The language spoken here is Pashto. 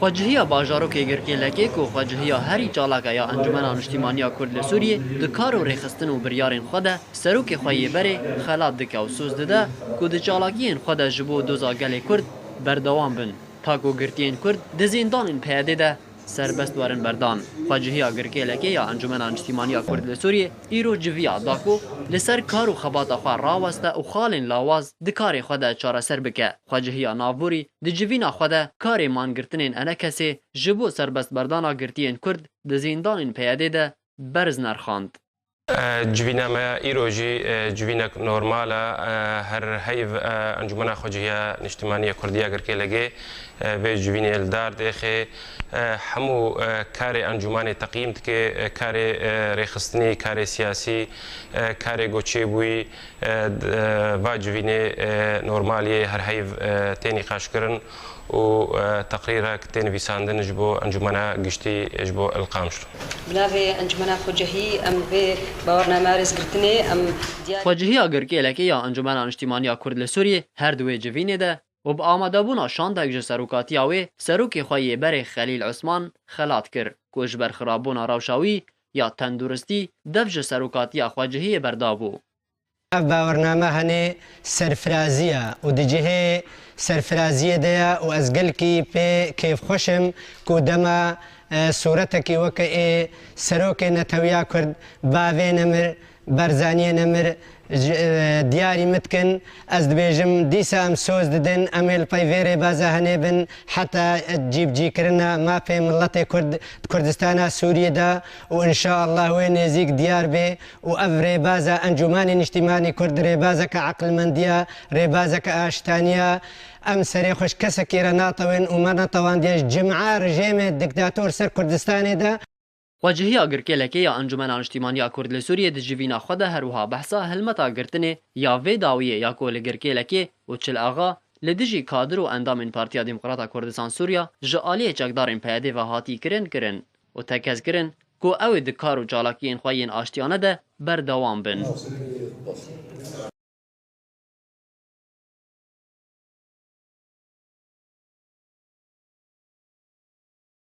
خواجهیا باجارو که گرکی لکی کو خواجهیا هری چالاک یا انجمن اجتماعی کرد لسوریه دکار و رخصتن و بریارن خدا سروک خوای بره خلات دک او سوز دده کو د چالاکین خدا جبو دوزا گل کرد بردوام بن تا کو گرتین کرد د زندان پیاده ده سربست وارن بردان خواجهیا گرکی لکی یا انجمن اجتماعی کرد لسوریه ایرو جویا داکو لسر کار و خبات اخوار راوسته و خالن لاواز دکار خدا چاره سر بکه خواجهیا ناوبوری د جوینا خدا کار مانگرتنین انا کسی جبو سربست بردانا گرتین کرد د زندان پیاده ده برز نرخاند جوینا ما ایروجی جوینا نورمالا هر هیو انجمن خواجهیا اجتماعی کردیا گرکی لگی به جوینی الدار دخه همو کار انجمن تقییم که کار رخصتنی کار سیاسی کار گوچه بوی و جوینی نورمالی هر هیو تینی خاش کرن و تقريرك تنفيساندن جبو انجمنا گشتي جبو القام شو بنافي انجمنا خواجهي ام في باورنا مارس قرتني ام خواجهي اگرکی لکی یا انجمن اجتماعی کرد لسوریه هر دوی جوینه ده و با آمدابونا شاندک جه سروکاتی آوی سروک خواه بر خلیل عثمان خلات کر کوش بر خرابونا روشاوی یا تندورستی دف جه سروکاتی خواجهی بردابو باورنامه هنه سرفرازیه و دیجه سرفرازیه ده و از گل کی په کیف خوشم کو دما صورتکی وکه سروک نتویا کرد باوی نمر برزانی نمر دیاری متکن از دبیجم دیسا ام سوز ددن امیل پیویره بازا هنه بن حتی جیب جی کرنا ما پی ملت کردستان سوریه دا و انشاءالله وی نزیک دیار بی و افره بازا انجمان اجتماعی کرد ری بازا که عقل مندیا ری بازا که آشتانیا ام سری خوش کسکی را ناطوین و ما ناطوان دیش جمعه رژیم دکتاتور سر کردستان دا خواجهی اگرکی لکی یا انجمن اجتماعی کرد لسوریه د جوینا خود هروها بحثا هلمتا گرتنه یا وی داویه یا کول گرکی لکی و چل آغا لدجی کادر و اندام پارتیا دموکراتا کردستان سوریا جعالی چکدارین پیاده و هاتی کرن و تکز کرن کو او دکار و جالاکین خواهین آشتیانه ده بردوام بن